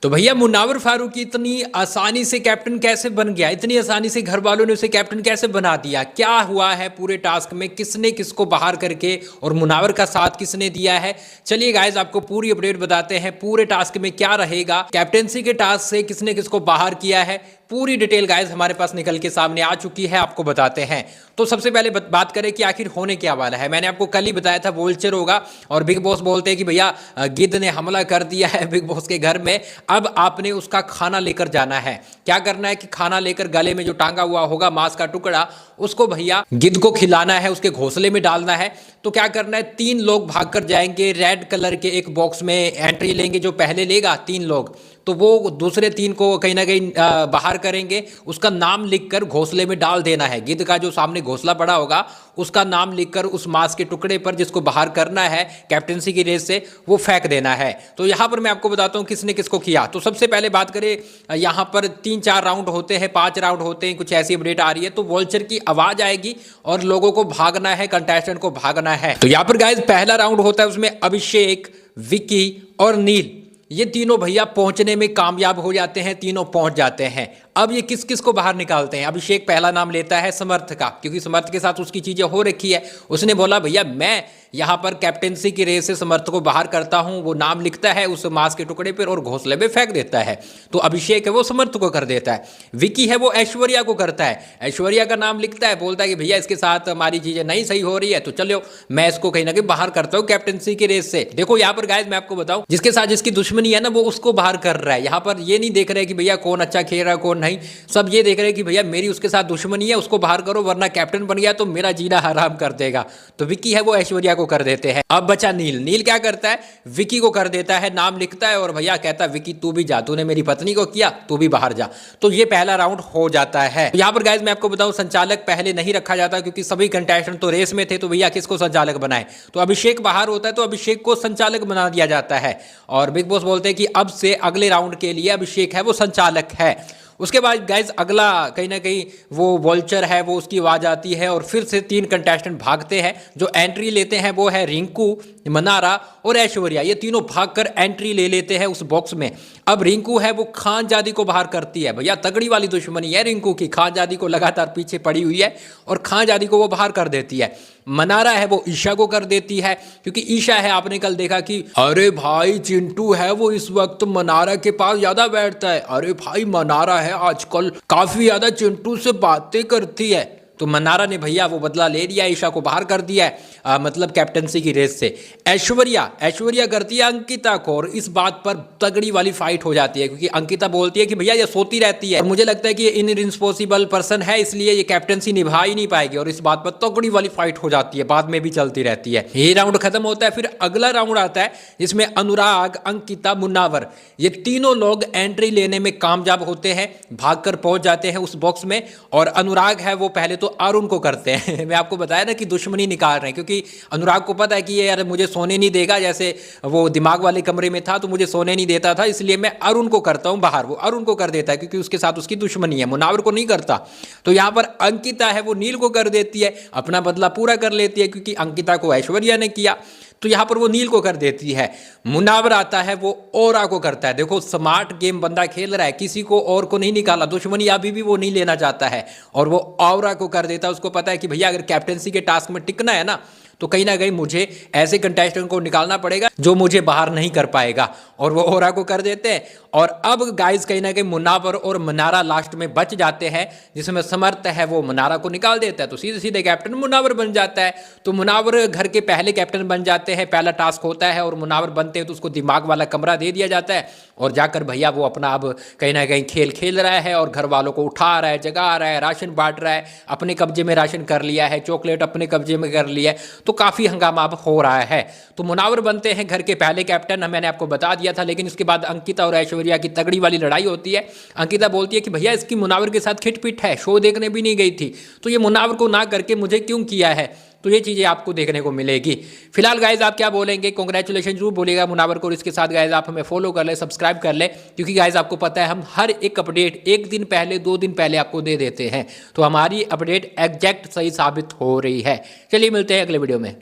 तो भैया मुनावर फारूकी इतनी आसानी से कैप्टन कैसे बन गया, इतनी आसानी से घर वालों ने उसे कैप्टन कैसे बना दिया, क्या हुआ है पूरे टास्क में, किसने किसको बाहर करके और मुनावर का साथ किसने दिया है। चलिए गाइज आपको पूरी अपडेट बताते हैं, पूरे टास्क में क्या रहेगा, कैप्टनसी के टास्क से किसने किसको बाहर किया है, पूरी डिटेल गाइज हमारे पास निकल के सामने आ चुकी है, आपको बताते हैं। तो सबसे पहले बात करें कि आखिर होने क्या वाला है। मैंने आपको कल ही बताया था वोल्चर होगा और बिग बॉस बोलते हैं कि भैया गिद्ध ने हमला कर दिया है बिग बॉस के घर में, अब आपने उसका खाना लेकर जाना है। क्या करना है कि खाना लेकर गले में जो टांगा हुआ होगा मांस का टुकड़ा, उसको भैया गिद्ध को खिलाना है, उसके घोंसले में डालना है। तो क्या करना है, 3 लोग भागकर जाएंगे, रेड कलर के एक बॉक्स में एंट्री लेंगे, जो पहले लेगा 3 लोग तो वो दूसरे 3 को कहीं ना कहीं बाहर करेंगे, उसका नाम लिखकर घोंसले में डाल देना है। गिद्ध का जो सामने घोंसला पड़ा होगा उसका नाम लिखकर उस मांस के टुकड़े पर जिसको बाहर करना है कैप्टनसी की रेस से, वो फेंक देना है। तो यहाँ पर मैं आपको बताता हूँ किसने किसको किया। तो सबसे पहले बात करें, यहाँ पर 3-4 राउंड होते हैं, 5 राउंड होते हैं, कुछ ऐसी अपडेट आ रही है। तो वोल्चर की आवाज आएगी और लोगों को भागना है, कंटेस्टेंट को भागना है। तो यहाँ पर गाइज पहला राउंड होता है, उसमें अभिषेक, विक्की और नील, ये तीनों भैया पहुंचने में कामयाब हो जाते हैं, तीनों पहुंच जाते हैं। अब ये किस किस को बाहर निकालते हैं। अभिषेक पहला नाम लेता है समर्थ का, क्योंकि समर्थ के साथ उसकी चीजें हो रखी है। उसने बोला भैया मैं यहाँ पर कैप्टेंसी की रेस से समर्थ को बाहर करता हूँ, वो नाम लिखता है उस मांस के टुकड़े पर और घोंसले में फेंक देता है। तो अभिषेक है वो समर्थ को कर देता है, विकी है वो ऐश्वर्या को करता है, ऐश्वर्या का नाम लिखता है, बोलता है कि भैया इसके साथ हमारी चीजें नहीं सही हो रही है, तो चलो मैं इसको कहीं ना कहीं बाहर करता हूँ कैप्टेंसी की रेस से। देखो यहाँ पर गाइस मैं आपको बताऊं, जिसके साथ जिसकी दुश्मनी है ना वो उसको बाहर कर रहा है। यहाँ पर ये नहीं देख रहे कि भैया कौन अच्छा खेल रहा है कौन नहीं, सब ये देख रहे हैं कि भैया मेरी उसके साथ दुश्मनी है, उसको बाहर करो वरना कैप्टन बन गया तो मेरा जीना हराम कर देगा। तो विकी है वो ऐश्वर्या को कर देते हैं। अब बचा नील। नील क्या करता है, विकी को कर देता है, नाम लिखता है और भैया कहता है विकी तू भी जा, तूने मेरी पत्नी को किया, तू भी बाहर जा। तो ये पहला राउंड हो जाता है। तो यहाँ पर गाइज मैं आपको बताऊं, संचालक पहले नहीं रखा जाता क्योंकि सभी कंटेस्टेंट तो रेस में थे, तो भैया किसको संचालक बनाए। तो अभिषेक बाहर होता है तो अभिषेक को संचालक बना दिया जाता है और बिग बॉस बोलते हैं कि अब से अगले राउंड के लिए अभिषेक है वो संचालक है। उसके बाद गाइज अगला कहीं ना कहीं वो वोल्चर है, वो उसकी आवाज़ आती है और फिर से 3 कंटेस्टेंट भागते हैं। जो एंट्री लेते हैं वो है रिंकू, मनारा और ऐश्वर्या। ये तीनों भागकर एंट्री ले लेते हैं उस बॉक्स में। अब रिंकू है वो खानजादी को बाहर करती है। भैया तगड़ी वाली दुश्मनी है रिंकू की, खानजादी को लगातार पीछे पड़ी हुई है और खानजादी को वो बाहर कर देती है। मनारा है वो ईशा को कर देती है, क्योंकि ईशा है आपने कल देखा कि अरे भाई चिंटू है वो इस वक्त मनारा के पास ज्यादा बैठता है, अरे भाई मनारा है आजकल काफी ज्यादा चिंटू से बातें करती है। तो मनारा ने भैया वो बदला ले लिया, ईशा को बाहर कर दिया है, मतलब कैप्टनसी की रेस से। ऐश्वर्या करती है अंकिता को और इस बात पर तगड़ी वाली फाइट हो जाती है, क्योंकि अंकिता बोलती है कि भैया ये सोती रहती है और मुझे लगता है कि ये इनरिस्पॉन्सिबल पर्सन है, इसलिए ये कैप्टनसी निभा ही नहीं पाएगी और इस बात पर तगड़ी वाली फाइट हो जाती है, बाद में भी चलती रहती है। ये राउंड खत्म होता है, फिर अगला राउंड आता है जिसमें अनुराग, अंकिता, मुनावर ये तीनों लोग एंट्री लेने में कामयाब होते हैं, भागकर पहुंच जाते हैं उस बॉक्स में। और अनुराग है वो पहले तो अरुण को करते हैं मैं आपको बताया ना कि दुश्मनी निकाल रहे हैं, क्योंकि अनुराग को पता है कि ये यार मुझे सोने नहीं देगा, जैसे वो दिमाग वाले कमरे में था तो मुझे सोने नहीं देता था, इसलिए मैं अरुण को करता हूं बाहर। वो अरुण को कर देता है क्योंकि उसके साथ उसकी दुश्मनी है, मुनावर को नहीं करता। तो यहां पर अंकिता है वो नील को कर देती है, अपना बदला पूरा कर लेती है, क्योंकि अंकिता को ऐश्वर्या ने किया तो यहां पर वो नील को कर देती है। मुनावर आता है वो ओरा को करता है। देखो स्मार्ट गेम बंदा खेल रहा है, किसी को और को नहीं निकाला, दुश्मनी अभी भी वो नहीं लेना चाहता है और वो ओरा को कर देता है। उसको पता है कि भैया अगर कैप्टनसी के टास्क में टिकना है ना तो कहीं ना कहीं मुझे ऐसे कंटेस्टेंट को निकालना पड़ेगा जो मुझे बाहर नहीं कर पाएगा, और वो ओरा को कर देते हैं। और अब गाइस कहीं ना कहीं मुनावर और मनारा लास्ट में बच जाते हैं, जिसमें समर्थ है वो मनारा को निकाल देता है, तो सीधे सीधे कैप्टन मुनावर बन जाता है। तो मुनावर घर के पहले कैप्टन बन जाते हैं, पहला टास्क होता है और मुनावर बनते हैं तो उसको दिमाग वाला कमरा दे दिया जाता है और जाकर भैया वो अपना अब कहीं ना कहीं खेल खेल रहा है और घर वालों को उठा रहा है, जगा रहा है, राशन बांट रहा है, अपने कब्जे में राशन कर लिया है, चॉकलेट अपने कब्जे में कर लिया है, तो काफ़ी हंगामा अब हो रहा है। तो मुनावर बनते हैं घर के पहले कैप्टन, मैंने आपको बता दिया था। लेकिन इसके बाद अंकिता और ऐश्वर्या की तगड़ी वाली लड़ाई होती है। अंकिता बोलती है कि भैया इसकी मुनावर के साथ खिटपिट है, शो देखने भी नहीं गई थी, तो ये मुनावर को ना करके मुझे क्यों किया है। तो ये चीज़ें आपको देखने को मिलेगी। फिलहाल गाइज आप क्या बोलेंगे, कांग्रेचुलेशन जरूर बोलिएगा मुनावर को। और इसके साथ गाइज आप हमें फॉलो कर ले, सब्सक्राइब कर ले, क्योंकि गाइज आपको पता है हम हर एक अपडेट 1 दिन पहले 2 दिन पहले आपको दे देते हैं, तो हमारी अपडेट एग्जैक्ट सही साबित हो रही है। चलिए मिलते हैं अगले वीडियो में।